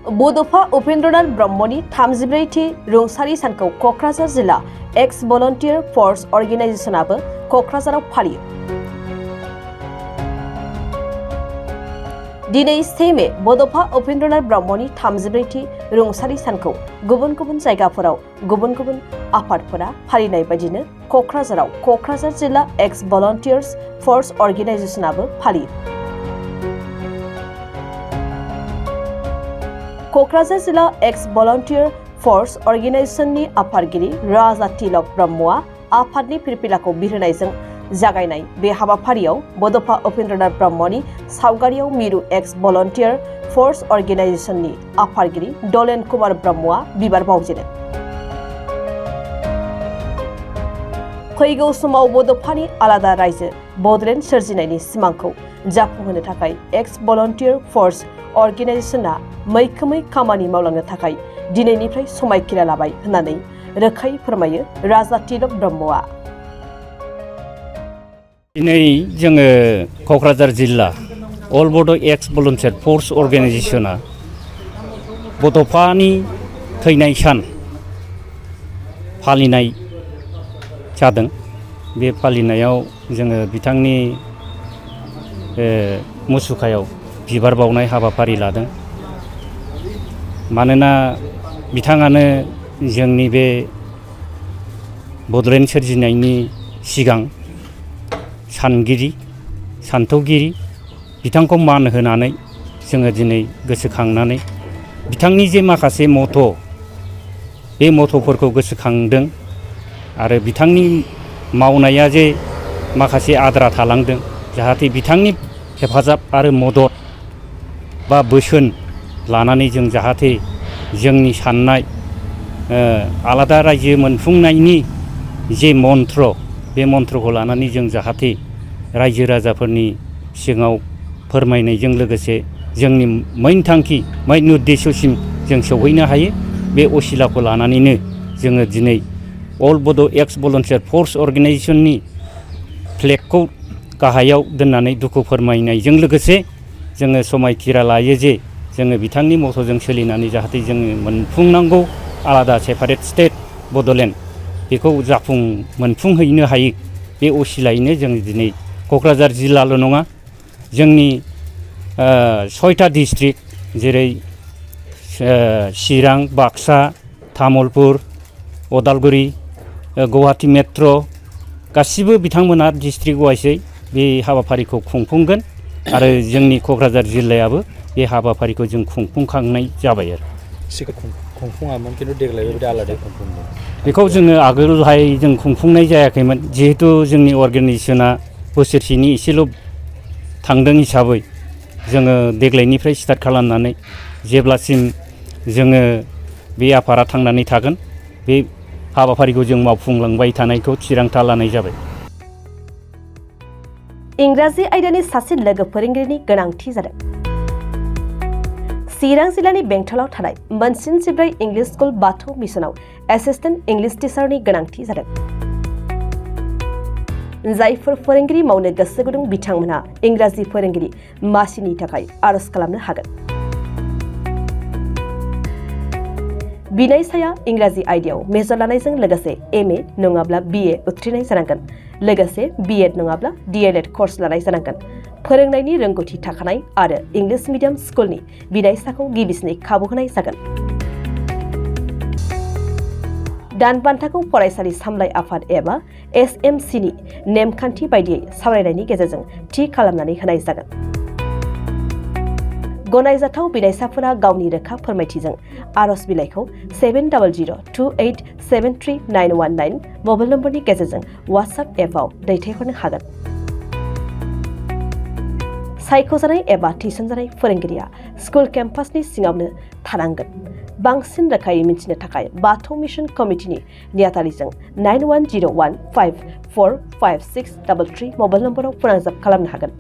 बड'फा उपेन्द्रनाथ ब्रह्मनि 34थि रुंसारि सानखौ क'क्राझार जिल्ला एक्स भलन्टियार फर्स अर्गेनाइजेशनाबो क'क्राझाराव फालियो। दिनै 1 मे बड'फा उपेन्द्रनाथ ब्रह्मनि 34थि रुंसारि सानखौ गुबुन गुबुन जायगाफोराव गुबुन गुबुन आफादफोरा फालिनाय बायदिनो क'क्राझाराव क'क्राझार जिल्ला एक्स भलन्टियार्स फर्स अर्गेनाइजेशनाबो फालियो। क'क्राझार जिल्ला एक्स भलन्टियार फर्स अर्गेनाइजेशननि आफादगिरि राजा तिलक ब्रह्मआ आफादनि फिरफिलाखौ बिरहोनायजों जागायनाय बे हाबाफारियाव बड'फा उपेन्द्रनाथ ब्रह्मनि सावगारियाव मिरु एक्स भलन्टियार फर्स अर्गेनाइजेशननि आफादगिरि दलेन कुमार ब्रह्मआ बिबार बावजेनो। फैगौ समाव बड'फानि आलादा रायजो बड'लेण्ड सोरजिनायनि सिमांखौ जाफुंहोनो थाखाय एक्स भलन्टियार फर्स अर्गेनाइजेशना मैखोमै खामानि मावलांनो थाखाय दिनैनिफ्राय समायखिरा लाबाय होननानै रोखायै फोरमायो राजा तिलक ब्रह्मआ। दिनै जोङो क'क्राझार जिल्ला अल बड' एक्स भलन्टियार फर्स अर्गेनाइजेशना बड'फानि थैनाय सान फालिनाय जादों। बे फालिनायाव जोङो बिथांनि मुसुखायाव बिबार बावनाय हाबाफारि लादों। मानोना बिथाङानो जोंनि बे बड'लेण्ड सोरजिनायनि सिगां सानगिरि सान्थौगिरि बिथांखौ मान होनानै जोङो दिनै गोसोखांनानै बिथांनि जे माखासे मथ' बे मथ'फोरखौ गोसोखांदों आरो बिथांनि मावनाया जे माखासे आद्रा थालांदों जाहाथे बिथांनि हेफाजाब आरो मदद बा बोसोन लानानै जों जाहाथे जोंनि साननाय आलादा रायजो मोनफुंनायनि जे मन्त्र बे मन्त्रखौ लानानै जों जाहाथे रायजो राजाफोरनि सिगाङाव फोरमायनायजों लोगोसे जोंनि मेइन थांखि मेइन उद्देश्यसिम जों सौहैनो हायो। बे असिलाखौ लानानैनो जोङो दिनै अल बड' एक्स भलन्टियार फर्स अर्गेनाइजेशननि फ्लेगखौ गाहायाव दोननानै दुखु फोरमायनायजों लोगोसे जोङो समायखिरा लायो जे जोङो बिथांनि मथ'जों सोलिनानै जाहाथे जोङो मोनफुंनांगौ आलादा सेपारेट स्टेट बड'लेण्ड बेखौ मोनफुंहैनो हायो। बे असिलायैनो जों दिनै क'क्राझार जिल्लाल' नङा जोंनि 6टा डिस्ट्रिक्ट जेरै चिरां, बाक्सा, तामुलपुर, उदालगुरि, गुवाहाटी मेट्र' गासिबो बिथांमोना डिस्ट्रिक्ट वाइसै बे हाबाफारिखौ खुंफुंगोन आरो जोंनि क'क्राझार जिल्लायाबो बे हाबाफारिखौ जों खुंफुंखांनाय जाबाय आरो खुंफुङामोन खिन्थु देग्लाय बेबायदि आलादा खुंफुंदों। बेखौ जोङो आगोलहाय जों खुंफुंनाय जायाखैमोन जिहेथु जोंनि अर्गेनाइजेशना बोसोरसेनि एसेल' थांदों हिसाबै जोङो देग्लायनिफ्राय स्टार्ट खालामनानै जेब्लासिम जोङो बे आफादा थांनानै थागोन बे हाबाफारिखौ जों मावफुंलांबाय थानायखौ थिरांथा लानाय जाबाय। इंराजि आयदानि सासे लोगो फोरोंगिरिनि गोनांथि जादों। चिरां जिल्लानि बेंटलाव थानाय मोनसिन 14 इंलिश स्कुल बाथौ मिशनाव एसिस्टेन्ट इंलिश टिचारनि गोनांथि जादों। जायफोर फोरोंगिरि मावनो गोसो गुदुं बिथांमोनहा इंराजि फोरोंगिरि मासिनि थाखाय आर'ज खालामनो हागोन। बिनायसाया इंराजि आयदायाव मेजर लानायजों लोगोसे MA नङाब्ला BA उथ्रिनाय जानांगोन। लोगोसे BEd नङाब्ला DLEd कर्स लानाय जानांगोन। फोरोंनायनि रोंगौथि थाखानाय आरो इंलिश मिडियाम स्कुलनि बिनायसाखौ गिबिसिनै खाबु होनाय जागोन। दानबान्थाखौ फरायसालि सामलाय आफाद एबा SMCनि नेमखान्थि बायदियै सावरायनायनि गेजेरजों थि खालामनानै होनाय जागोन। गनायजाथाव बिनायसाफोरा गावनि रोखा फोरमायथिजों आर'ज बिलाइखौ 7002873919 मबाइल नम्बरनि गेजेरजों WhatsApp एपआव दैथायहरनो हागोन। सायख'जानाय एबा थिसनजानाय फोरोंगिरिया स्कुल केम्पासनि सिङावनो थानांगोन। बांसिन रोखायै मिथिनो थाखाय बाथौ मिशन कमिटिनि नेहाथारिजों 9101545633 मबाइल नम्बराव फोनांजाब खालामनो हागोन।